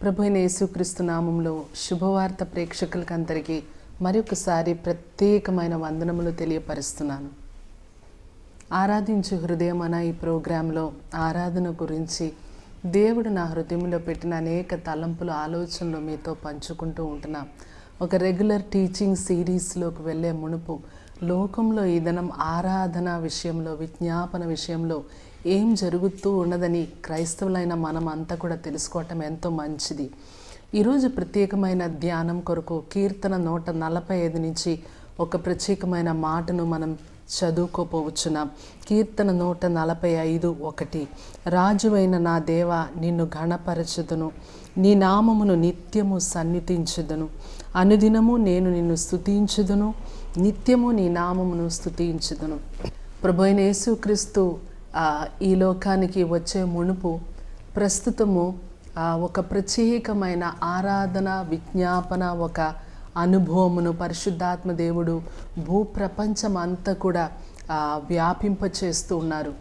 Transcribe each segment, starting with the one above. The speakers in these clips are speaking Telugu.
ప్రభువైన యేసుక్రీస్తు నామములో శుభవార్త ప్రేక్షకులకందరికీ మరొకసారి ప్రత్యేకమైన వందనములు తెలియపరుస్తున్నాను. ఆరాధించు హృదయం అన్న ఈ ప్రోగ్రాంలో ఆరాధన గురించి దేవుడు నా హృదయంలో పెట్టిన అనేక తలంపులు, ఆలోచనలు మీతో పంచుకుంటూ ఉంటున్నాం. ఒక రెగ్యులర్ టీచింగ్ సిరీస్లోకి వెళ్ళే మునుపు లోకంలో ఈ దినం ఆరాధన విషయంలో, విజ్ఞాపన విషయంలో ఏం జరుగుతూ ఉన్నదని క్రైస్తవులైన మనం అంతా కూడా తెలుసుకోవటం ఎంతో మంచిది. ఈరోజు ప్రత్యేకమైన ధ్యానం కొరకు కీర్తన 145 నుంచి ఒక ప్రత్యేకమైన మాటను మనం చదువుకోపోవచ్చున్నాం. కీర్తన 145:1 రాజువైన నా దేవా, నిన్ను ఘనపరచుదును, నీ నామమును నిత్యము సన్నిధించుదును. అనుదినము నేను నిన్ను స్తుతించుదును, నిత్యము నీ నామమును స్తుతించుదును. ప్రభువైన యేసుక్రీస్తు ఈ లోకానికి వచ్చే మునుపు ప్రస్తుతము ఒక ప్రత్యేకమైన ఆరాధన, విజ్ఞాపన, ఒక అనుభవమును పరిశుద్ధాత్మ దేవుడు భూప్రపంచం అంతా కూడా వ్యాపింపచేస్తూ ఉన్నారు.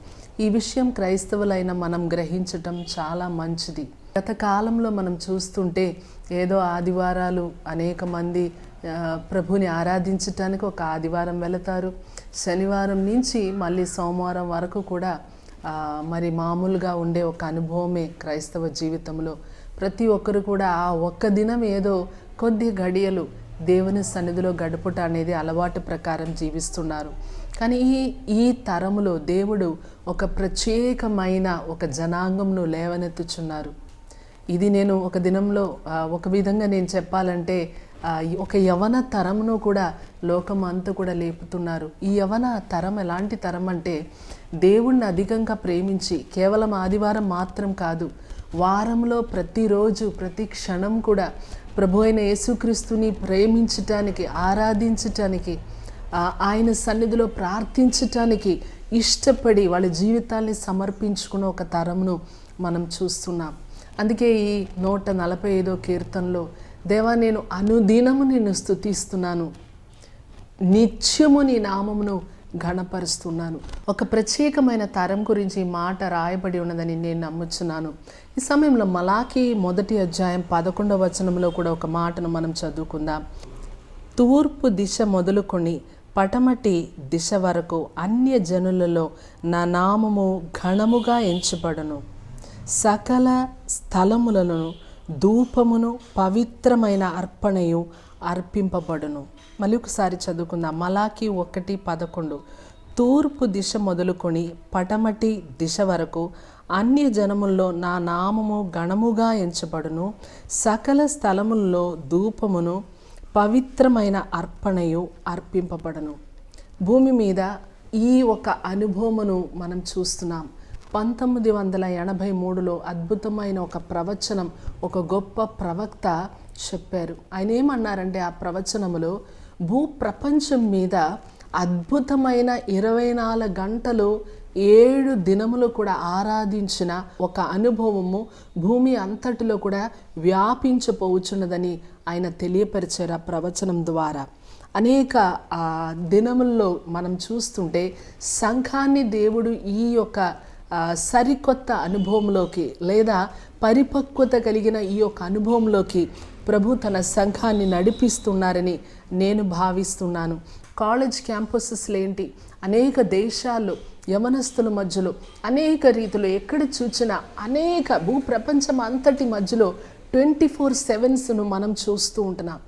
ఈ విషయం క్రైస్తవులైన మనం గ్రహించటం చాలా మంచిది. గత కాలంలో మనం చూస్తుంటే ఏదో ఆదివారాలు అనేక మంది ప్రభుని ఆరాధించటానికి ఒక ఆదివారం వెళతారు. శనివారం నుంచి మళ్ళీ సోమవారం వరకు కూడా మరి మామూలుగా ఉండే ఒక అనుభవమే క్రైస్తవ జీవితంలో. ప్రతి ఒక్కరు కూడా ఆ ఒక్క దినం ఏదో కొద్ది గడియలు దేవుని సన్నిధిలో గడుపుట అనేది అలవాటు ప్రకారం జీవిస్తున్నారు. కానీ ఈ తరములో దేవుడు ఒక ప్రత్యేకమైన ఒక జనాంగంను లేవనెత్తుచున్నారు. ఇది నేను ఒక దినంలో ఒక విధంగా నేను చెప్పాలంటే ఒక యవన తరమును కూడా లోకం అంతా కూడా లేపుతున్నారు. ఈ యవన తరం ఎలాంటి తరం అంటే దేవుణ్ణి అధికంగా ప్రేమించి కేవలం ఆదివారం మాత్రం కాదు, వారంలో ప్రతిరోజు ప్రతి క్షణం కూడా ప్రభు అయిన యేసుక్రీస్తుని ప్రేమించటానికి, ఆరాధించటానికి, ఆయన సన్నిధిలో ప్రార్థించటానికి ఇష్టపడి వాళ్ళ జీవితాన్ని సమర్పించుకున్న ఒక తరమును మనం చూస్తున్నాం. అందుకే ఈ 145 కీర్తనలో, దేవా నేను అనుదినము నిన్ను స్తుతిస్తున్నాను, నిత్యము నీ నామమును ఘనపరుస్తున్నాను. ఒక ప్రత్యేకమైన తరం గురించి ఈ మాట రాయబడి ఉన్నదని నేను నమ్ముచున్నాను. ఈ సమయంలో మలాకీ 1:11 వచనంలో కూడా ఒక మాటను మనం చదువుకుందాం. తూర్పు దిశ మొదలుకొని పటమటి దిశ వరకు అన్య జనులలో నా నామము ఘనముగా ఎంచబడును. సకల స్థలములను ధూపమును పవిత్రమైన అర్పణయు అర్పింపబడును. మళ్ళీ ఒకసారి చదువుకుందాం. మలాకీ 1:11 తూర్పు దిశ మొదలుకొని పటమటి దిశ వరకు అన్య జనముల్లో నా నామము ఘనముగా ఎంచబడును. సకల స్థలముల్లో ధూపమును పవిత్రమైన అర్పణయు అర్పింపబడును. భూమి మీద ఈ ఒక అనుభవమును మనం చూస్తున్నాం. 1983లో అద్భుతమైన ఒక ప్రవచనం ఒక గొప్ప ప్రవక్త చెప్పారు. ఆయన ఏమన్నారంటే ఆ ప్రవచనములో భూప్రపంచం మీద అద్భుతమైన 24 గంటలు 7 దినములు కూడా ఆరాధించిన ఒక అనుభవము భూమి అంతటిలో కూడా వ్యాపించపోవచ్చున్నదని ఆయన తెలియపరిచారు ఆ ప్రవచనం ద్వారా. అనేక దినముల్లో మనం చూస్తుంటే సంఘాన్ని దేవుడు ఈ యొక్క సరికొత్త అనుభవంలోకి లేదా పరిపక్వత కలిగిన ఈ యొక్క అనుభవంలోకి ప్రభు తన సంఘాన్ని నడిపిస్తున్నారని నేను భావిస్తున్నాను. కాలేజ్ క్యాంపసెస్లో ఏంటి, అనేక దేశాల్లో యవనస్తుల మధ్యలో అనేక రీతిలో ఎక్కడ చూసినా అనేక భూప్రపంచం అంతటి మధ్యలో 24/7 మనం చూస్తూ ఉంటున్నాం.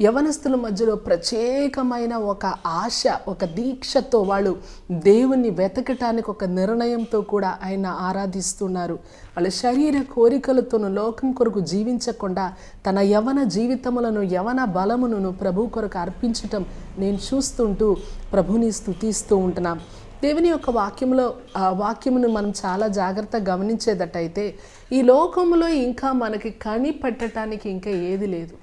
యవనస్తుల మధ్యలో ప్రత్యేకమైన ఒక ఆశ, ఒక దీక్షతో వాళ్ళు దేవుణ్ణి వెతకటానికి ఒక నిర్ణయంతో కూడా ఆయన ఆరాధిస్తున్నారు. వాళ్ళ శరీర కోరికలతోనూ లోకం కొరకు జీవించకుండా తన యవన జీవితములను, యవన బలమును ప్రభు కొరకు అర్పించటం నేను చూస్తుంటూ ప్రభుని స్తుతిస్తూ ఉంటున్నాం. దేవుని యొక్క వాక్యమును మనం చాలా జాగ్రత్తగా గమనించేదట్టయితే ఈ లోకంలో ఇంకా మనకి కనిపెట్టడానికి ఇంకా ఏది లేదు.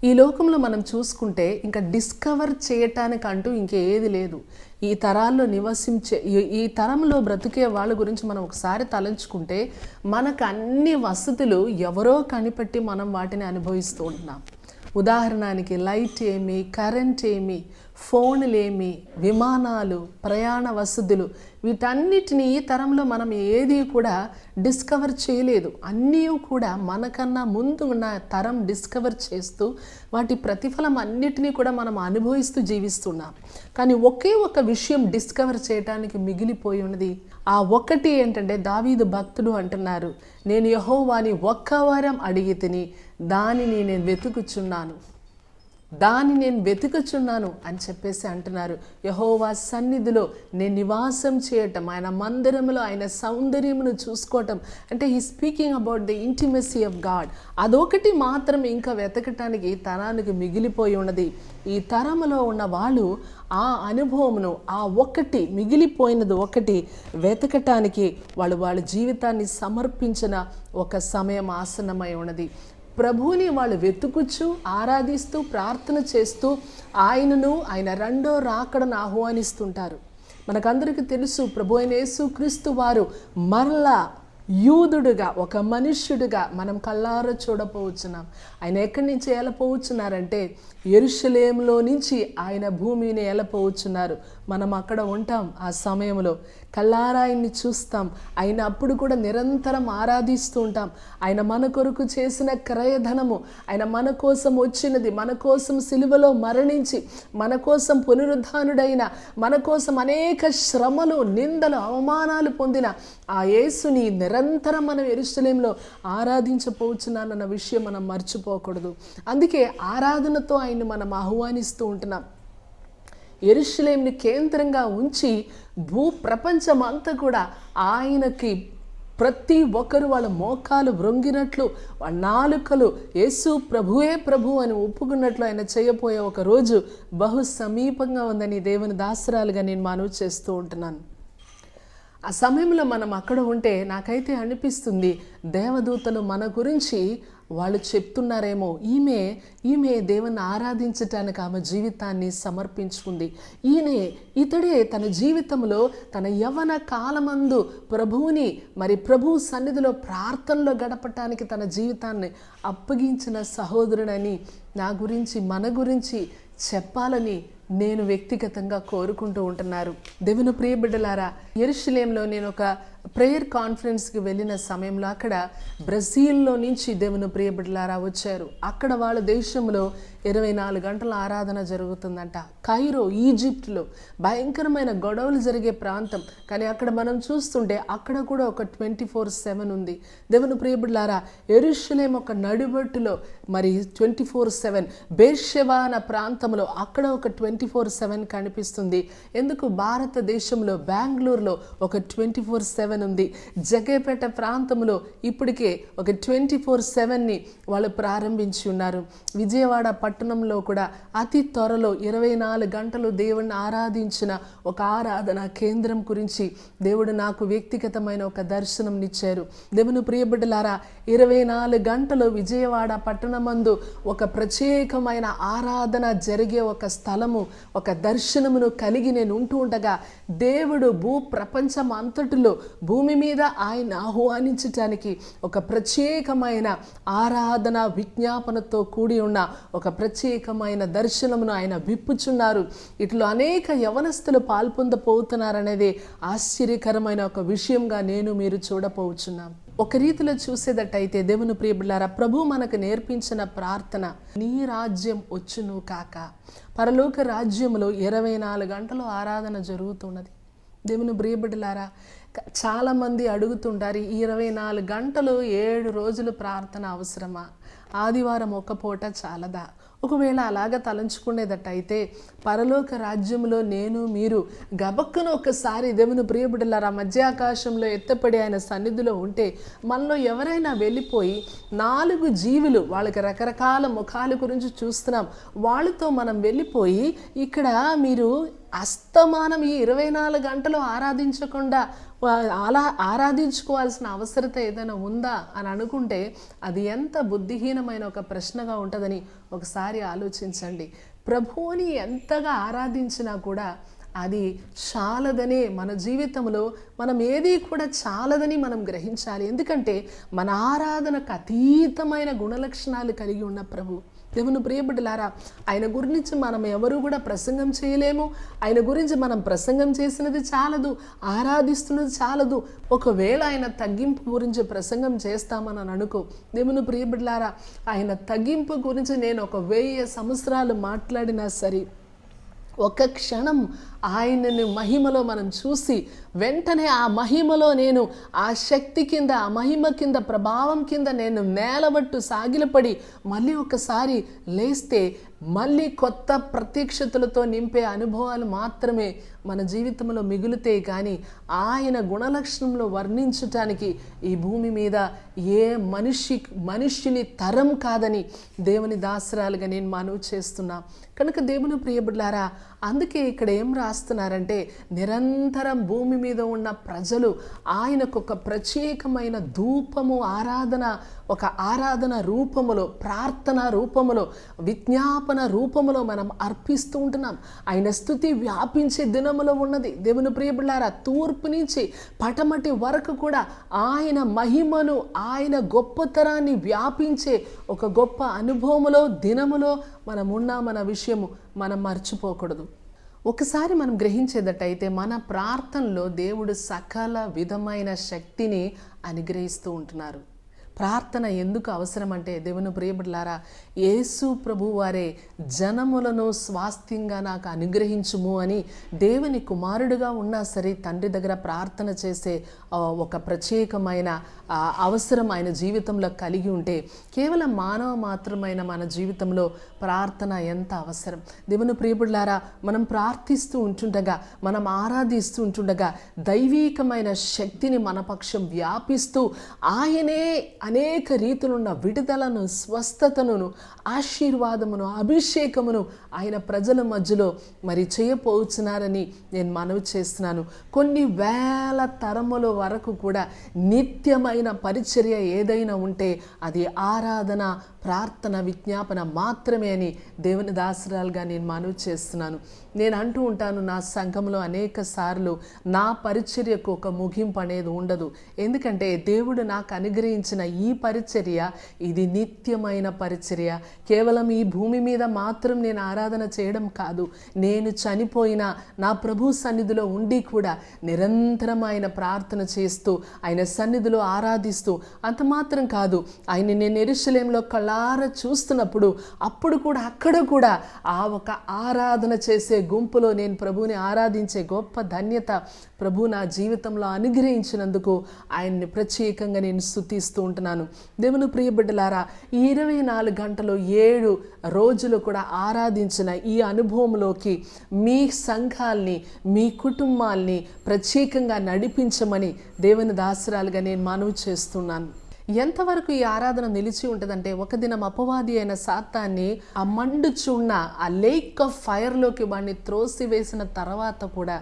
ఈ లోకంలో మనం చూసుకుంటే ఇంకా డిస్కవర్ చేయటానికి అంటూ ఇంకేది లేదు. ఈ తరాల్లో నివసించే ఈ తరంలో బ్రతికే వాళ్ళ గురించి మనం ఒకసారి తలంచుకుంటే మనకు అన్ని వసతులు ఎవరో కనిపెట్టి మనం వాటిని అనుభవిస్తూ ఉంటున్నాం. ఉదాహరణకి లైట్ ఏమి, కరెంట్ ఏమి, ఫోన్లేమి, విమానాలు, ప్రయాణ వసతులు, వీటన్నిటినీ ఈ తరంలో మనం ఏది కూడా డిస్కవర్ చేయలేదు. అన్నీ కూడా మనకన్నా ముందు ఉన్న తరం డిస్కవర్ చేస్తూ వాటి ప్రతిఫలం అన్నిటినీ కూడా మనం అనుభవిస్తూ జీవిస్తున్నాం. కానీ ఒకే ఒక విషయం డిస్కవర్ చేయడానికి మిగిలిపోయి ఉన్నది. ఆ ఒక్కటి ఏంటంటే దావీదు భక్తుడు అంటున్నారు, నేను యెహోవాని ఒక్క వరం అడిగి తిని దానిని నేను వెతుకుచున్నాను అని చెప్పేసి అంటున్నారు. యెహోవా సన్నిధిలో నేను నివాసం చేయటం, ఆయన మందిరంలో ఆయన సౌందర్యమును చూసుకోవటం, అంటే ఈ speaking about the intimacy of God. అదొకటి మాత్రం ఇంకా వెతకటానికి తరానికి మిగిలిపోయి ఉన్నది. ఈ తరంలో ఉన్న వాళ్ళు ఆ అనుభవమును, ఆ ఒక్కటి మిగిలిపోయినది ఒకటి వెతకటానికి వాళ్ళ జీవితాన్ని సమర్పించిన ఒక సమయం ఆసన్నమై ఉన్నది. ప్రభువుని వాళ్ళు వెతుకుచు, ఆరాధిస్తూ, ప్రార్థన చేస్తూ ఆయనను, ఆయన రెండో రాకడను ఆహ్వానిస్తుంటారు. మనకందరికీ తెలుసు, ప్రభు అయిన యేసుక్రీస్తు వారు మరలా యూదుడుగా, ఒక మనుష్యుడిగా మనం కళ్ళారా చూడపోవచ్చున్నాం. ఆయన ఎక్కడి నుంచి వెళ్ళపోవచ్చున్నారంటే యెరూషలేములో నుంచి ఆయన భూమిని వెళ్ళపోవచ్చున్నారు. మనం అక్కడ ఉంటాం. ఆ సమయంలో కళ్ళారా ఆయన్ని చూస్తాం. ఆయన అప్పుడు కూడా నిరంతరం ఆరాధిస్తూ ఉంటాం. ఆయన మన కొరకు చేసిన క్రయధనము, ఆయన మన కోసం వచ్చినది, మన కోసం సిలువలో మరణించి మన కోసం పునరుద్ధానుడైన, మన కోసం అనేక శ్రమలు, నిందలు, అవమానాలు పొందిన ఆ యేసుని నిరంతరం మనం యెరూషలేములో ఆరాధించపోవచ్చున్నానన్న విషయం మనం మర్చిపోకూడదు. అందుకే ఆరాధనతో ఆయన్ని మనం ఆహ్వానిస్తూ ఉంటున్నాం. యెరూషలేముని కేంద్రంగా ఉంచి ప్రపంచం అంతా కూడా ఆయనకి ప్రతి ఒక్కరు వాళ్ళ మోకాలు వ్రొంగినట్లు, వాళ్ళ నాలుకలు యేసు ప్రభువే ప్రభు అని ఒప్పుకున్నట్లు ఆయన చేయబోయే ఒక రోజు బహు సమీపంగా ఉందని దేవుని దాసరాలుగా నేను మనవి చేస్తూ ఉంటున్నాను. ఆ సమయంలో మనం అక్కడ ఉంటే నాకైతే అనిపిస్తుంది, దేవదూతలు మన గురించి వాళ్ళు చెప్తున్నారేమో, ఈమె దేవుని ఆరాధించటానికి ఆమె జీవితాన్ని సమర్పించుకుంది. ఇతడే తన జీవితంలో తన యవ్వన కాలమందు ప్రభువుని, ప్రభు సన్నిధిలో ప్రార్థనలో గడపటానికి తన జీవితాన్ని అప్పగించిన సహోదరుడని నా గురించి, మన గురించి చెప్పాలని నేను వ్యక్తిగతంగా కోరుకుంటూ ఉంటున్నారు. దేవుని ప్రియ బిడ్డలారా, యెరూషలేములో నేను ఒక ప్రేయర్ కాన్ఫరెన్స్కి వెళ్ళిన సమయంలో అక్కడ బ్రెజిల్లో నుంచి దేవుని ప్రియ బిడ్డలారా వచ్చారు. అక్కడ వాళ్ళ దేశంలో 24 గంటల ఆరాధన జరుగుతుందంట. కైరో, ఈజిప్ట్లో భయంకరమైన గొడవలు జరిగే ప్రాంతం. కానీ అక్కడ మనం చూస్తుంటే అక్కడ కూడా ఒక 24/7 ఉంది. దేవుని ప్రియ బిడ్డలారా, యెరూషలేము ఒక నడిబొట్టులో 24/7, బేర్షెబా అన్న ప్రాంతంలో అక్కడ ఒక 24/7 కనిపిస్తుంది. ఎందుకు భారతదేశంలో బెంగళూరులో ఒక 24/7 ఉంది. జగేపేట ప్రాంతంలో ఇప్పటికే ఒక 24/7ని వాళ్ళు ప్రారంభించి ఉన్నారు. విజయవాడ పట్టణంలో కూడా అతి త్వరలో 24 గంటలు దేవుణ్ణి ఆరాధించిన ఒక ఆరాధన కేంద్రం గురించి దేవుడు నాకు వ్యక్తిగతమైన ఒక దర్శనంనిచ్చారు. దేవుని ప్రియబిడ్డలారా, 24 గంటలు విజయవాడ పట్టణమందు ఒక ప్రత్యేకమైన ఆరాధన జరిగే ఒక స్థలము, ఒక దర్శనమును కలిగి నేను ఉంటూ ఉండగా దేవుడు ప్రపంచం అంతటిలో భూమి మీద ఆయన ఆహ్వానించటానికి ఒక ప్రత్యేకమైన ఆరాధన విజ్ఞాపనతో కూడి ఉన్న ఒక ప్రత్యేకమైన దర్శనమును ఆయన విప్పుచున్నారు. ఇట్లో అనేక యవనస్తులు పాల్పొందపోతున్నారనేది ఆశ్చర్యకరమైన ఒక విషయంగా మీరు చూడపోవచ్చున్నాం. ఒక రీతిలో చూసేదట్టయితే దేవుని ప్రియ బిడ్డలారా, ప్రభు మనకు నేర్పించిన ప్రార్థన, నీ రాజ్యం వచ్చును కాక. పరలోక రాజ్యంలో 24 గంటలు ఆరాధన జరుగుతున్నది. దేవుని ప్రియ బిడ్డలారా, చాలామంది అడుగుతుంటారు, 24 గంటలు 7 రోజులు ప్రార్థన అవసరమా? ఆదివారం ఒక పూట చాలదా? ఒకవేళ అలాగ తలంచుకునేదట్టయితే పరలోక రాజ్యంలో మీరు గబక్కున ఒకసారి దేవుని ప్రియబిడ్డలారా మధ్యాకాశంలో ఎత్తపడి ఆయన సన్నిధిలో ఉంటే మనలో ఎవరైనా వెళ్ళిపోయి 4 జీవులు, వాళ్ళకి రకరకాల ముఖాల గురించి చూస్తున్నాం, వాళ్ళతో మనం వెళ్ళిపోయి ఇక్కడ మీరు అస్తమానం ఈ 24 గంటలు ఆరాధించకుండా ఆరాధించుకోవాల్సిన అవసరత ఏదైనా ఉందా అని అనుకుంటే అది ఎంత బుద్ధిహీనమైన ఒక ప్రశ్నగా ఉంటుందని ఒకసారి ఆలోచించండి. ప్రభువుని ఎంతగా ఆరాధించినా కూడా అది చాలదనే, మన జీవితంలో మనం ఏది కూడా చాలదని మనం గ్రహించాలి. ఎందుకంటే మన ఆరాధనకు అతీతమైన గుణలక్షణాలు కలిగి ఉన్న ప్రభు. దేవుని ప్రియబిడ్డలారా, ఆయన గురించి మనం ఎవరు కూడా ప్రసంగం చేయలేము. ఆయన గురించి మనం ప్రసంగం చేసినది చాలదు, ఆరాధిస్తున్నది చాలదు. ఒకవేళ ఆయన తగ్గింపు గురించి ప్రసంగం చేస్తామని అనుకో, దేవుని ప్రియబిడ్డలారా, ఆయన తగ్గింపు గురించి నేను 1000 సంవత్సరాలు మాట్లాడినా సరే, ఒక క్షణం ఆయనని మహిమలో మనం చూసి వెంటనే ఆ మహిమలో నేను ఆ శక్తి కింద, ఆ మహిమ కింద, ప్రభావం కింద నేను నేలబట్టు సాగిలపడి మళ్ళీ ఒకసారి లేస్తే మళ్ళీ కొత్త ప్రత్యక్షతలతో నింపే అనుభవాలు మాత్రమే మన జీవితంలో మిగులుతాయి. కానీ ఆయన గుణలక్షణంలో వర్ణించటానికి ఈ భూమి మీద ఏ మనుష్యుని తరం కాదని దేవుని దాసరాలుగా నేను మనవి చేస్తున్నా. కనుక దేవుని ప్రియబిడ్డలారా, అందుకే ఇక్కడ ఏం రాస్తున్నారంటే, నిరంతరం భూమి మీద ఉన్న ప్రజలు ఆయనకు ఒక ప్రత్యేకమైన ధూపము, ఒక ఆరాధన రూపములో, ప్రార్థన రూపములో, విజ్ఞాపన రూపములో మనం అర్పిస్తూ ఉంటున్నాం. ఆయన స్తుతి వ్యాపించే దినములో ఉన్నది. దేవుని ప్రియబిడ్డలారా, తూర్పు నుంచి పటమటి వరకు కూడా ఆయన మహిమను, ఆయన గొప్పతనాన్ని వ్యాపించే ఒక గొప్ప అనుభవములో, దినములో మనం ఉన్నామన్న విషయము మనం మర్చిపోకూడదు. ఒకసారి మనం గ్రహించేదట్టయితే మన ప్రార్థనలో దేవుడు సకల విధమైన శక్తిని అనుగ్రహిస్తూ ఉంటున్నారు. ప్రార్థన ఎందుకు అవసరం అంటే, దేవుని ప్రియబిడ్డలారా, యేసు ప్రభు వారే జనములను స్వాస్థ్యంగా నాకు అనుగ్రహించుము అని దేవుని కుమారుడుగా ఉన్నా సరే తండ్రి దగ్గర ప్రార్థన చేసే ఒక ప్రత్యేకమైన అవసరం ఆయన జీవితంలో కలిగి ఉంటే, కేవలం మానవ మాత్రమైన మన జీవితంలో ప్రార్థన ఎంత అవసరం. దేవుని ప్రియబిడ్డలారా, మనం ప్రార్థిస్తూ ఉంటుండగా, మనం ఆరాధిస్తూ ఉంటుండగా దైవీకమైన శక్తిని మన పక్షం వ్యాపిస్తూ ఆయనే అనేక రీతులున్న విడుదలను, స్వస్థతను, ఆశీర్వాదమును, అభిషేకమును ఆయన ప్రజల మధ్యలో మరి చేయపోతున్నారని నేను మనవి చేస్తున్నాను. కొన్ని వేల తరముల వరకు కూడా నిత్యమైన పరిచర్య ఏదైనా ఉంటే అది ఆరాధన, ప్రార్థన, విజ్ఞాపన మాత్రమే అని దేవుని దాసరాలుగా నేను మనవి చేస్తున్నాను. నేను అంటూ ఉంటాను, నా సంఘంలో అనేక సార్లు నా పరిచర్యకు ఒక ముగింపు అనేది ఉండదు. ఎందుకంటే దేవుడు నాకు అనుగ్రహించిన ఈ పరిచర్య ఇది నిత్యమైన పరిచర్య. కేవలం ఈ భూమి మీద మాత్రం నేను ఆరాధన చేయడం కాదు, నేను చనిపోయినా నా ప్రభు సన్నిధిలో ఉండి కూడా నిరంతరం ఆయన ప్రార్థన చేస్తూ, ఆయన సన్నిధిలో ఆరాధిస్తూ, అంత మాత్రం కాదు, ఆయన నేను యెరూషలేములో కళ్ళారా చూస్తున్నప్పుడు అప్పుడు కూడా అక్కడ కూడా ఆ ఒక ఆరాధన చేసే గుంపులో నేను ప్రభువుని ఆరాధించే గొప్ప ధన్యత ప్రభు నా జీవితంలో అనుగ్రహించినందుకు ఆయన్ని ప్రత్యేకంగా నేను స్తుతిస్తూ ఉంటున్నాను. దేవుని ప్రియబిడ్డలారా, 24 గంటలు 7 రోజులు కూడా ఆరాధించిన ఈ అనుభవంలోకి మీ సంఘాల్ని, మీ కుటుంబాల్ని ప్రత్యేకంగా నడిపించమని దేవుని దాసరాలుగా నేను మనవి చేస్తున్నాను. ఎంతవరకు ఈ ఆరాధన నిలిచి ఉంటుందంటే, ఒక దినం అపవాది అయిన సాతాన్ని ఆ మండుచున్న ఆ లేక్ ఆఫ్ ఫైర్లోకి వాడిని త్రోసివేసిన తర్వాత కూడా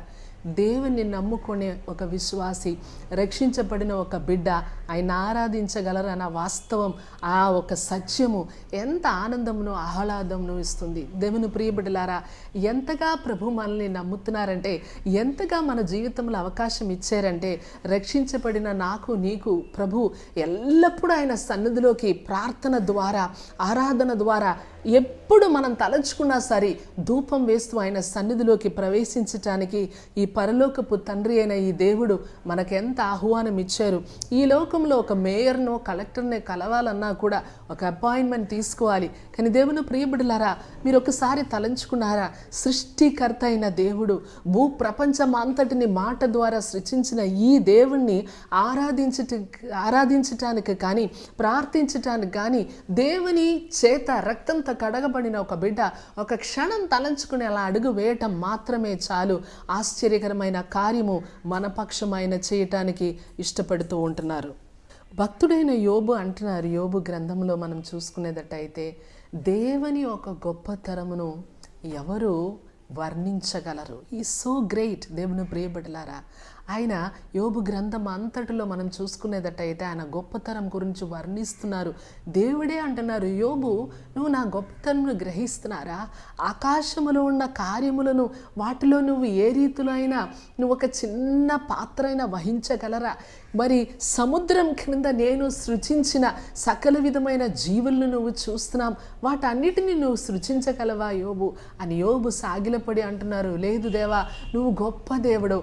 దేవుని నమ్ముకునే ఒక విశ్వాసి, రక్షించబడిన ఒక బిడ్డ ఆయన ఆరాధించగలరన్న వాస్తవం, ఆ ఒక సత్యము ఎంత ఆనందమును, ఆహ్లాదమును ఇస్తుంది. దేవుని ప్రియబిడ్డలారా, ఎంతగా ప్రభు మనల్ని నమ్ముతున్నారంటే, ఎంతగా మన జీవితంలో అవకాశం ఇచ్చారంటే, రక్షించబడిన నాకు నీకు ప్రభు ఎల్లప్పుడూ ఆయన సన్నిధిలోకి ప్రార్థన ద్వారా, ఆరాధన ద్వారా ఎప్పుడు మనం తలంచుకున్నా సరే ధూపం వేస్తూ ఆయన సన్నిధిలోకి ప్రవేశించటానికి ఈ పరలోకపు తండ్రి అయిన ఈ దేవుడు మనకెంత ఆహ్వానం ఇచ్చారు. ఈ లోకంలో ఒక మేయర్నో, కలెక్టర్ని కలవాలన్నా కూడా ఒక అపాయింట్మెంట్ తీసుకోవాలి. కానీ దేవుని ప్రియబిడ్డలారా, మీరు ఒకసారి తలంచుకున్నారా? సృష్టికర్త అయిన దేవుడు, భూ ప్రపంచం అంతటిని మాట ద్వారా సృష్టించిన ఈ దేవుణ్ణి ఆరాధించటానికి కానీ, ప్రార్థించటానికి కానీ దేవుని చేత రక్తంతో కడగబడిన ఒక బిడ్డ ఒక క్షణం తలంచుకుని అలా అడుగు వేయటం మాత్రమే చాలు. ఆశ్చర్యకరమైన కార్యము మన పక్షమైన చేయటానికి ఇష్టపడుతూ ఉంటున్నారు. భక్తుడైన యోబు అంటున్నారు, యోబు గ్రంథంలో మనం చూసుకునేటట్టయితే, దేవుని ఒక గొప్పతరమును ఎవరు వర్ణించగలరు? ఈ సో గ్రేట్. దేవుని ప్రియబిడ్డలారా, ఆయన యోబు గ్రంథం అంతటిలో మనం చూసుకునేటట్టయితే ఆయన గొప్పతనం గురించి వర్ణిస్తున్నారు. దేవుడే అంటున్నారు, యోబు నువ్వు నా గొప్పతనమును గ్రహిస్తున్నారా? ఆకాశములో ఉన్న కార్యములను వాటిలో నువ్వు ఏ రీతిలో అయినా నువ్వు ఒక చిన్న పాత్ర అయినా వహించగలరా? మరి సముద్రం క్రింద నేను సృజించిన సకల విధమైన జీవులను నువ్వు చూస్తున్నాం, వాటన్నిటిని నువ్వు సృజించగలవా యోబు అని యోబు సాగిలపడి అంటున్నారు. లేదు దేవా, నువ్వు గొప్ప దేవుడు.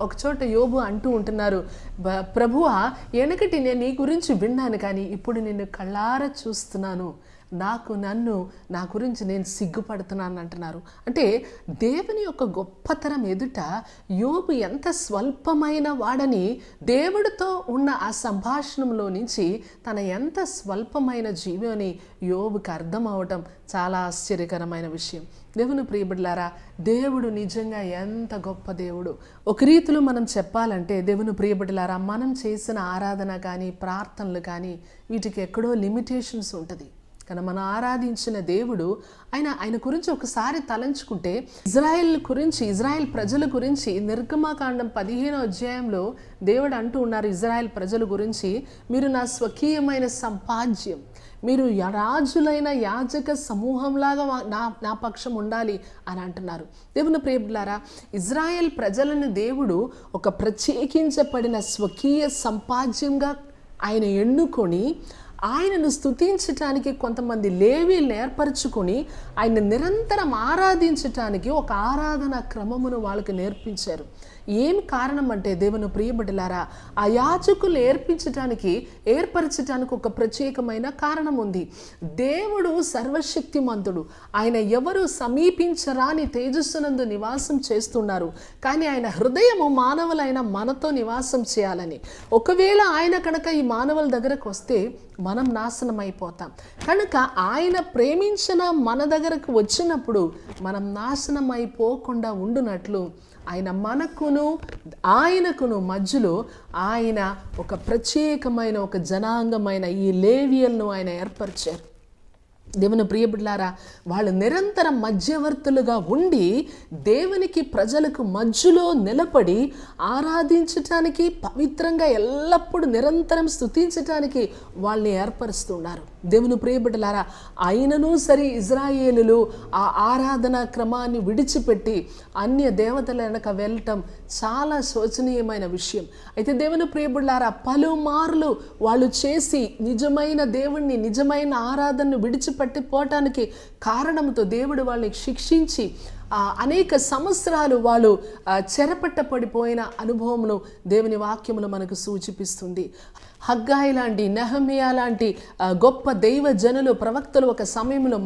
ఒక చోట యోబు అంటూ ఉంటున్నారు, ప్రభువా, వెనకటి నేను నీ గురించి విన్నాను, కానీ ఇప్పుడు నిన్ను కళ్ళారా చూస్తున్నాను, నా గురించి నేను సిగ్గుపడుతున్నాను అంటున్నారు. అంటే దేవుని యొక్క గొప్పతనం ఎదుట యోబు ఎంత స్వల్పమైన వాడని, దేవుడితో ఉన్న ఆ సంభాషణంలో నుంచి తన ఎంత స్వల్పమైన జీవి అని యోబుకి అర్థం అవటం చాలా ఆశ్చర్యకరమైన విషయం. దేవుని ప్రియబిడ్డలారా, దేవుడు నిజంగా ఎంత గొప్ప దేవుడు. ఒక రీతిలో మనం చెప్పాలంటే దేవుని ప్రియబిడ్డలారా, మనం చేసిన ఆరాధన కానీ ప్రార్థనలు కానీ వీటికి ఎక్కడో లిమిటేషన్స్ ఉంటుంది. కానీ మనం ఆరాధించిన దేవుడు ఆయన గురించి ఒకసారి తలంచుకుంటే, ఇజ్రాయెల్ ప్రజల గురించి నిర్గమకాండం 15వ అధ్యాయంలో దేవుడు అంటూ ఉన్నారు, ఇజ్రాయెల్ ప్రజల గురించి, మీరు నా స్వకీయమైన సంపాద్యం, మీరు రాజులైన యాజక సమూహంలాగా నా పక్షం ఉండాలి అని అంటున్నారు. దేవుని ప్రియబిడ్డలారా, ఇజ్రాయెల్ ప్రజలను దేవుడు ఒక ప్రత్యేకించబడిన స్వకీయ సంపాద్యంగా ఆయన ఎన్నుకొని ఆయనను స్తుతించటానికి కొంతమంది లేవీలను ఏర్పరచుకొని ఆయన నిరంతరం ఆరాధించటానికి ఒక ఆరాధన క్రమమును వాళ్ళకి నేర్పించారు. ఏం కారణం అంటే దేవుని ప్రియబిడ్డలారా, ఆ యాజకులు ఏర్పరచటానికి ఒక ప్రత్యేకమైన కారణం ఉంది. దేవుడు సర్వశక్తిమంతుడు, ఆయన ఎవరు సమీపించరాని తేజస్సునందు నివాసం చేస్తున్నారు. కానీ ఆయన హృదయము మానవులైన మనతో నివాసం చేయాలని. ఒకవేళ ఆయన కనుక ఈ మానవుల దగ్గరకు వస్తే మనం నాశనం అయిపోతాం. కనుక ఆయన ప్రేమించిన మన దగ్గరకు వచ్చినప్పుడు మనం నాశనం అయిపోకుండా ఉండునట్లు ఆయనకును మధ్యలో ఆయన ఒక ప్రత్యేకమైన ఒక జనాంగమైన ఈ లేవియలను ఆయన ఏర్పరిచారు. దేవుని ప్రియబిడ్డలారా, వాళ్ళు నిరంతరం మధ్యవర్తులుగా ఉండి దేవునికి ప్రజలకు మధ్యలో నిలబడి ఆరాధించటానికి, పవిత్రంగా ఎల్లప్పుడూ నిరంతరం స్తుతించటానికి వాళ్ళని ఏర్పరుస్తున్నారు. దేవుని ప్రియబిడ్డలారా, అయినను సరే ఇజ్రాయేలులు ఆ ఆరాధన క్రమాన్ని విడిచిపెట్టి అన్య దేవతల వెనక వెళ్ళటం చాలా శోచనీయమైన విషయం. అయితే దేవుని ప్రియబిడ్డలారా, పలుమార్లు వాళ్ళు చేసి నిజమైన దేవుణ్ణి, నిజమైన ఆరాధనను విడిచిపెట్టిపోవటానికి కారణంతో దేవుడు వాళ్ళని శిక్షించి అనేక సంవత్సరాలు వాళ్ళు చెరపట్టబడిపోయిన అనుభవమును దేవుని వాక్యములు మనకు సూచిపిస్తుంది. హగ్గాయి లాంటి, నెహమ్యా లాంటి గొప్ప దైవ జనులు, ప్రవక్తలు ఒక సమయంలో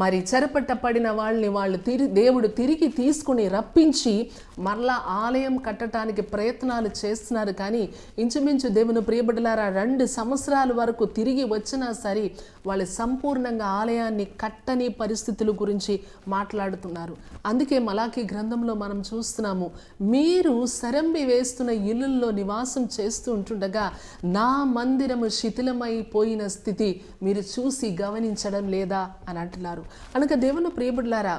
మరి చెరపట్టబడిన దేవుడు తిరిగి తీసుకుని రప్పించి మరలా ఆలయం కట్టడానికి ప్రయత్నాలు చేస్తున్నారు. కానీ ఇంచుమించు దేవుని ప్రియబిడ్డలారా 2 సంవత్సరాల వరకు తిరిగి వచ్చినా సరే వాళ్ళు సంపూర్ణంగా ఆలయాన్ని కట్టని పరిస్థితుల గురించి మాట్లాడుతున్నారు. అందుకే మలాకీ గ్రంథంలో మనం చూస్తున్నాము, మీరు సరంబి వేస్తున్న ఇళ్ళల్లో నివాసం చేస్తూ ఉంటుండగా నా మందిరము శిథిలమైపోయిన స్థితి మీరు చూసి గమనించడం లేదా అని అంటున్నారు. అనక దేవుని ప్రియబిడ్డలారా,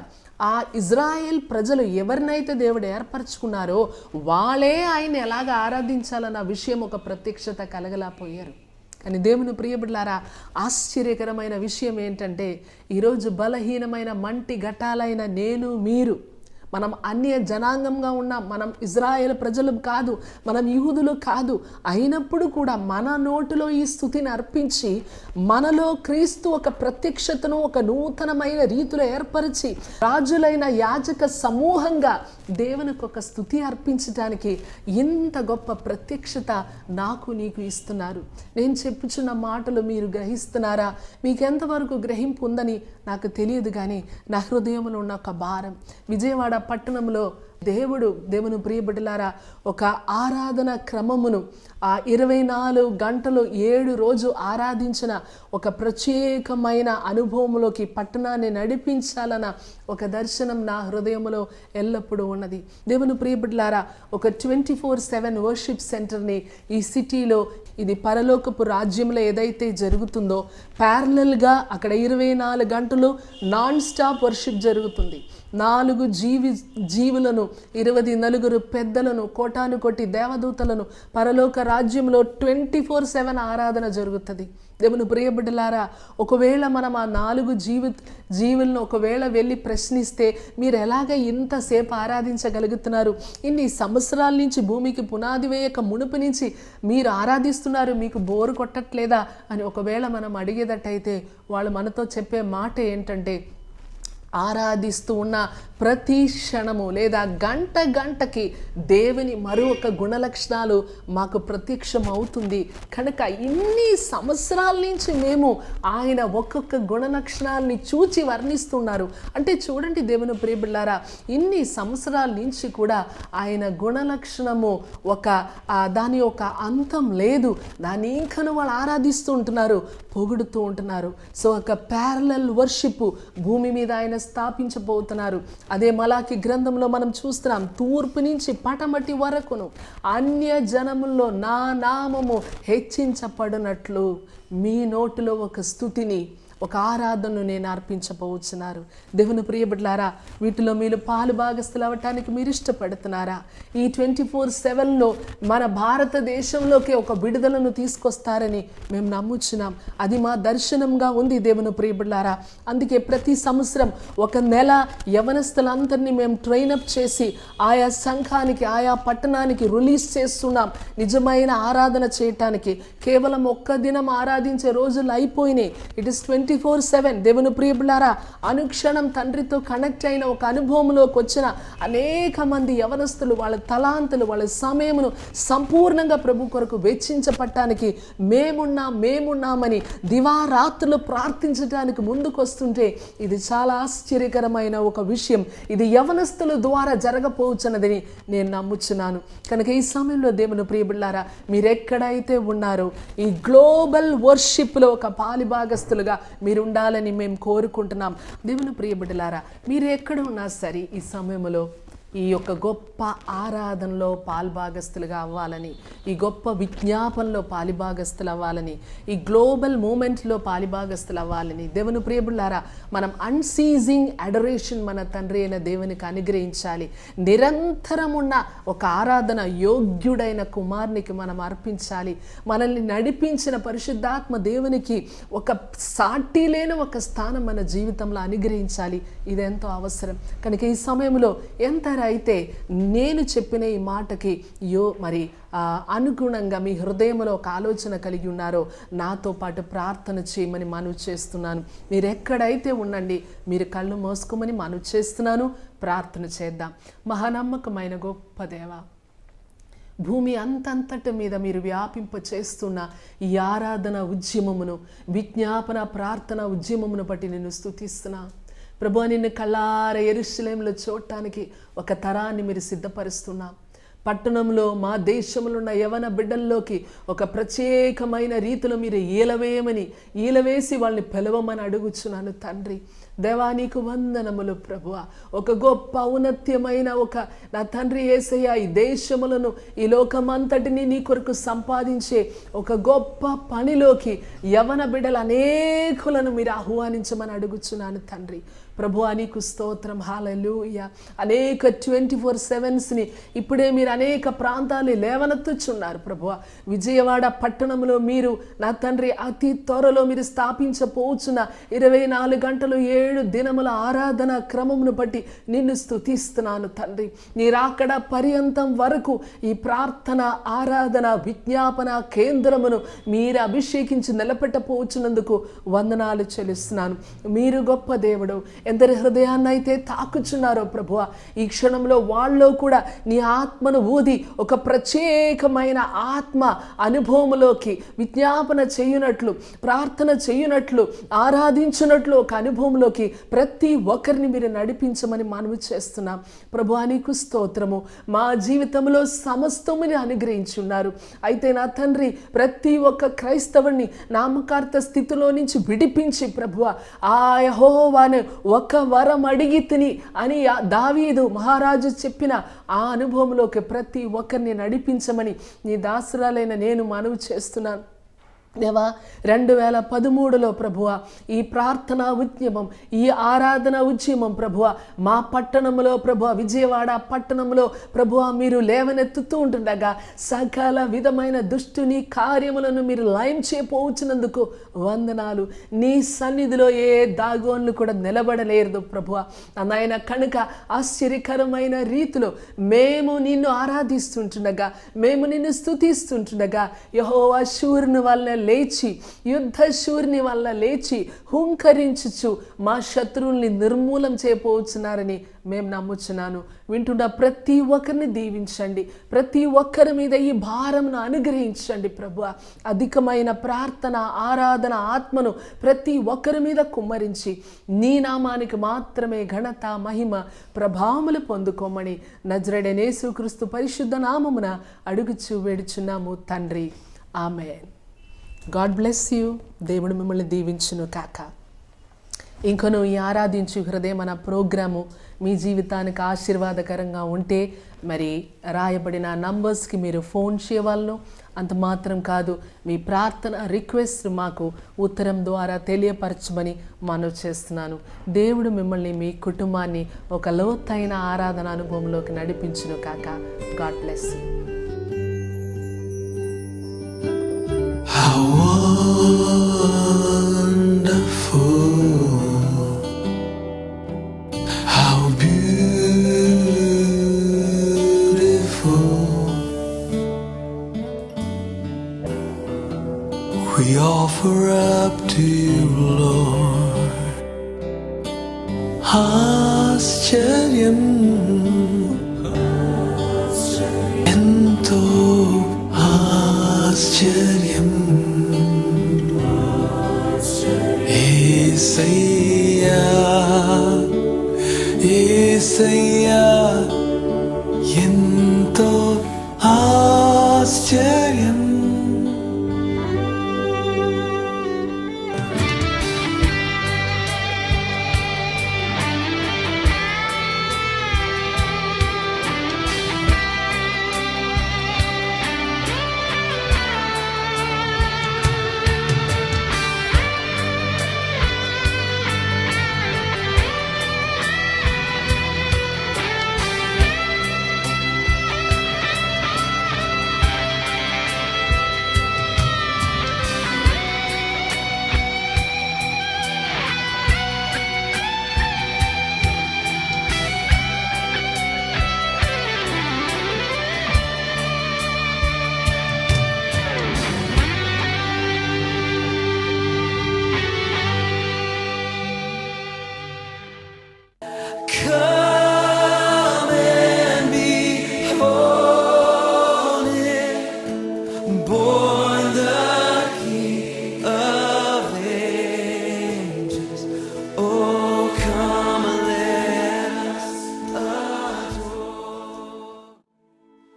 ఆ ఇజ్రాయెల్ ప్రజలు ఎవరినైతే దేవుడు ఏర్పరచుకున్నారో వాళ్ళే ఆయన ఎలాగ ఆరాధించాలన్న విషయం ఒక ప్రత్యక్షత కలగలేకపోయారు. కానీ దేవుని ప్రియబిడ్డలారా, ఆశ్చర్యకరమైన విషయం ఏంటంటే, ఈరోజు బలహీనమైన మంటి ఘటాలైన నేను, మీరు, మనం అన్య జనాంగంగా ఉన్నాం. మనం ఇజ్రాయేల్ ప్రజలు కాదు, మనం యూదులు కాదు. అయినప్పుడు కూడా మన నోటిలో ఈ స్తుతిని అర్పించి మనలో క్రీస్తు ఒక ప్రత్యక్షతను ఒక నూతనమైన రీతిలో ఏర్పరిచి రాజులైన యాజక సమూహంగా దేవునికి ఒక స్తుతి అర్పించడానికి ఇంత గొప్ప ప్రత్యక్షత నాకు నీకు ఇస్తున్నారు. నేను చెప్పుచున్న మాటలు మీరు గ్రహిస్తున్నారా? మీకెంతవరకు గ్రహింపు ఉందని నాకు తెలియదు, కానీ నా హృదయంలో ఉన్న ఒక భారం, విజయవాడ పట్టణంలో దేవుని ప్రియబిడ్డలారా ఒక ఆరాధన క్రమమును 24 గంటలు 7 రోజు ఆరాధించిన ఒక ప్రత్యేకమైన అనుభవంలోకి పట్టణాన్ని నడిపించాలన్న ఒక దర్శనం నా హృదయంలో ఎల్లప్పుడూ ఉన్నది. దేవుని ప్రియబిడ్డలారా, ఒక 24/7 వర్షిప్ సెంటర్ని ఈ సిటీలో, ఇది పరలోకపు రాజ్యంలో ఏదైతే జరుగుతుందో ప్యారలల్గా అక్కడ 24 గంటలు నాన్ స్టాప్ వర్షిప్ జరుగుతుంది. 4 జీవులను 24 పెద్దలను కోటాను కొట్టి దేవదూతలను పరలోక రాజ్యంలో 24/7 ఆరాధన జరుగుతుంది. దేవుని ప్రియబిడ్డలారా, ఒకవేళ మనం ఆ 4 జీవులను ఒకవేళ వెళ్ళి ప్రశ్నిస్తే మీరు ఎలాగ ఇంతసేపు ఆరాధించగలుగుతున్నారు, ఇన్ని సంవత్సరాల నుంచి భూమికి పునాది వేయక మునుపు నుంచి మీరు ఆరాధిస్తున్నారు, మీకు బోరు కొట్టట్లేదా అని ఒకవేళ మనం అడిగేటట్టయితే వాళ్ళు మనతో చెప్పే మాట ఏంటంటే, ఆరాధిస్తూ ఉన్న ప్రతి క్షణము లేదా గంటకి దేవుని మరొక గుణలక్షణాలు మాకు ప్రత్యక్షం అవుతుంది. కనుక ఇన్ని సంవత్సరాల నుంచి మేము ఆయన ఒక్కొక్క గుణలక్షణాలని చూచి వర్ణిస్తున్నారు. అంటే చూడండి దేవుని ప్రియబిడ్డలారా, ఇన్ని సంవత్సరాల నుంచి కూడా ఆయన గుణలక్షణము దాని యొక్క అంతం లేదు. దాన్ని ఇంకను వాళ్ళు ఆరాధిస్తూ ఉంటున్నారు, పొగుడుతూ ఉంటున్నారు. సో ఒక ప్యారలల్ వర్షిప్ భూమి మీద ఆయన స్థాపించబోతున్నారు. అదే మలాకి గ్రంథంలో మనం చూస్తున్నాం, తూర్పు నుంచి పటమటి వరకును అన్య జనముల్లో నా నామము హెచ్చించబడినట్లు మీ నోటిలో ఒక స్తుతిని, ఒక ఆరాధనను నేను అర్పించబోచున్నారు. దేవుని ప్రియబిడ్డలారా, వీటిలో మీరు పాలు భాగస్థులు అవ్వటానికి మీరు ఇష్టపడుతున్నారా? ఈ 24/7లో మన భారతదేశంలోకి ఒక విడుదలను తీసుకొస్తారని మేము నమ్ముచున్నాం. అది మా దర్శనంగా ఉంది దేవుని ప్రియబిడ్డలారా. అందుకే ప్రతి సంవత్సరం ఒక నెల యవనస్తులందరినీ మేము ట్రైనప్ చేసి ఆయా సంఘానికి ఆయా పట్టణానికి రిలీజ్ చేస్తున్నాం. నిజమైన ఆరాధన చేయటానికి కేవలం ఒక్క దినం ఆరాధించే రోజులు అయిపోయినాయి. It is 24/7. దేవుని ప్రియబిడ్డలారా, అనుక్షణం తండ్రితో కనెక్ట్ అయిన ఒక అనుభవంలోకి వచ్చిన అనేక మంది యవనస్తులు వాళ్ళ తలాంతులు వాళ్ళ సమయమును సంపూర్ణంగా ప్రభు కొరకు వెచ్చించబడటానికి మేమున్నామని దివారాత్రులు ప్రార్థించడానికి ముందుకు వస్తుంటే ఇది చాలా ఆశ్చర్యకరమైన ఒక విషయం. ఇది యవనస్తుల ద్వారా జరగపోవచ్చున్నదని నేను నమ్ముచున్నాను. కనుక ఈ సమయంలో దేవుని ప్రియబిడ్డలారా, మీరెక్కడైతే ఉన్నారో ఈ గ్లోబల్ వర్షిప్లో ఒక పాలిభాగస్తులుగా మీరు ఉండాలని మేము కోరుకుంటున్నాం. దేవుని ప్రియబిడ్డలారా, మీరు ఎక్కడ ఉన్నా సరే ఈ సమయంలో ఈ యొక్క గొప్ప ఆరాధనలో పాల్భాగస్తులుగా అవ్వాలని, ఈ గొప్ప విజ్ఞాపనలో పాలిభాగస్తులు అవ్వాలని, ఈ గ్లోబల్ మూమెంట్లో పాలిభాగస్తులు అవ్వాలని దేవుని ప్రియబిడ్డలారా, మనం అన్సీజింగ్ అడరేషన్ మన తండ్రి అయిన దేవునికి అనుగ్రహించాలి. నిరంతరం ఉన్న ఒక ఆరాధన యోగ్యుడైన కుమారునికి మనం అర్పించాలి. మనల్ని నడిపించిన పరిశుద్ధాత్మ దేవునికి ఒక సాటి లేని ఒక స్థానం మన జీవితంలో అనుగ్రహించాలి. ఇదెంతో అవసరం. కనుక ఈ సమయంలో అయితే నేను చెప్పిన ఈ మాటకి అనుగుణంగా మీ హృదయంలో ఒక ఆలోచన కలిగి ఉన్నారో నాతో పాటు ప్రార్థన చేయమని మనవి చేస్తున్నాను. మీరు ఎక్కడైతే ఉండండి, మీరు కళ్ళు మోసుకోమని మనవి చేస్తున్నాను. ప్రార్థన చేద్దాం. మహానమ్మకమైన గొప్ప దేవా, భూమి అంతంతటి మీద మీరు వ్యాపింప చేస్తున్న ఈ ఆరాధన ఉద్యమమును, విజ్ఞాపన ప్రార్థన ఉద్యమమును బట్టి నేను స్తుతిస్తున్నా. ప్రభువా, నిన్ను కళ్ళార యెరూషలేములో చూడటానికి ఒక తరాన్ని మీరు సిద్ధపరుస్తున్నా. పట్టణంలో మా దేశంలో ఉన్న యవన బిడ్డల్లోకి ఒక ప్రత్యేకమైన రీతిలో మీరు ఈలవేసి వాళ్ళని పిలవమని అడుగుచున్నాను తండ్రి. దేవా, నీకు వందనములు ప్రభువా. ఒక గొప్ప ఔన్నత్యమైన నా తండ్రి యేసయ్య, ఈ దేశములను ఈ లోకమంతటిని నీ కొరకు సంపాదించే ఒక గొప్ప పనిలోకి యవన బిడ్డలు అనేకులను మీరు ఆహ్వానించమని అడుగుచున్నాను తండ్రి. ప్రభువా, నీకు స్తోత్రం. హల్లెలూయా. అనేక 24/7ని ఇప్పుడే మీరు అనేక ప్రాంతాలు లేవనెత్తుచున్నారు ప్రభువా. విజయవాడ పట్టణంలో మీరు నా తండ్రి అతి త్వరలో మీరు స్థాపించపోచున్న 24 గంటలు 7 దినముల ఆరాధన క్రమమును బట్టి నిన్ను స్తుతిస్తున్నాను తండ్రి. నీ రాకడ పర్యంతం వరకు ఈ ప్రార్థన ఆరాధన విజ్ఞాపన కేంద్రమును మీరు అభిషేకించి నిలబెట్టపోచున్నందుకు వందనాలు చెల్లిస్తున్నాను. మీరు గొప్ప దేవుడు. ఎందరి హృదయాన్ని అయితే తాకుచున్నారో ప్రభువా, ఈ క్షణంలో వాళ్ళలో కూడా నీ ఆత్మను ఊది ఒక ప్రత్యేకమైన ఆత్మ అనుభవంలోకి విజ్ఞాపన చేయునట్లు, ప్రార్థన చేయునట్లు, ఆరాధించున్నట్లు ఒక అనుభవంలోకి ప్రతి ఒక్కరిని మీరు నడిపించమని మనవి చేస్తున్నాం. ప్రభువా, నీకు స్తోత్రము. మా జీవితంలో సమస్తముని అనుగ్రహించున్నారు. అయితే నా తండ్రి, ప్రతి ఒక్క క్రైస్తవుని నామకార్థ స్థితిలో నుంచి విడిపించి ప్రభువా, ఆ యెహోవాను ఒక వరం అడిగి తిని అని దావీదు మహారాజు చెప్పిన ఆ అనుభవంలోకి ప్రతి ఒక్కరిని నడిపించమని నీ దాసురాలైన నేను మనవి చేస్తున్నాను. దేవా 2013లో ప్రభువా ఈ ప్రార్థనా ఉద్యమం, ఈ ఆరాధన ఉద్యమం ప్రభువా మా పట్టణంలో ప్రభువా, విజయవాడ పట్టణంలో ప్రభువా మీరు లేవనెత్తుతూ ఉంటుండగా సకల విధమైన దుష్టుని కార్యములను మీరు లయం చేయపోవచ్చినందుకు వందనాలు. నీ సన్నిధిలో ఏ దాగోన్లు కూడా నిలబడలేరు ప్రభువా. నాయన కనుక ఆశ్చర్యకరమైన రీతిలో మేము నిన్ను ఆరాధిస్తుంటుండగా, మేము నిన్ను స్తుతిస్తుంటుండగా యెహోవా శూరుని వలన లేచి, యుద్ధ శూరుని వల్ల లేచి హుంకరించుచు మా శత్రువుల్ని నిర్మూలం చేయపోవచ్చున్నారని మేము నమ్ముచున్నాను. వింటున్న ప్రతి ఒక్కరిని దీవించండి, ప్రతి ఒక్కరి మీద ఈ భారమును అనుగ్రహించండి ప్రభువా. అధికమైన ప్రార్థన, ఆరాధన ఆత్మను ప్రతి ఒక్కరి మీద కుమ్మరించి నీ నామానికి మాత్రమే ఘనత, మహిమ, ప్రభావములు పొందుకోమని నజరేయుడైన యేసుక్రీస్తు పరిశుద్ధ నామమున అడుగుచు వేడుచున్నాము తండ్రి. ఆమేన్. God bless you. దేవుడు మిమ్మల్ని దీవించును కాక. ఇంకను ఈ ఆరాధించు హృదయం అనే ప్రోగ్రాము మీ జీవితానికి ఆశీర్వాదకరంగా ఉంటే మరి రాయబడిన నంబర్స్కి మీరు ఫోన్ చేయవాలను. అంత మాత్రం కాదు, మీ ప్రార్థన రిక్వెస్ట్ మాకు ఉత్తరం ద్వారా తెలియపరచమని మనవి చేస్తున్నాను. దేవుడు మిమ్మల్ని, మీ కుటుంబాన్ని ఒక లోతైన ఆరాధన అనుభవంలోకి నడిపించును కాక. God bless you. How wonderful, how beautiful, we offer up to you, Lord. Ascharyan ento ఆశ్చర్యం యేసయ్యా యేసయ్యా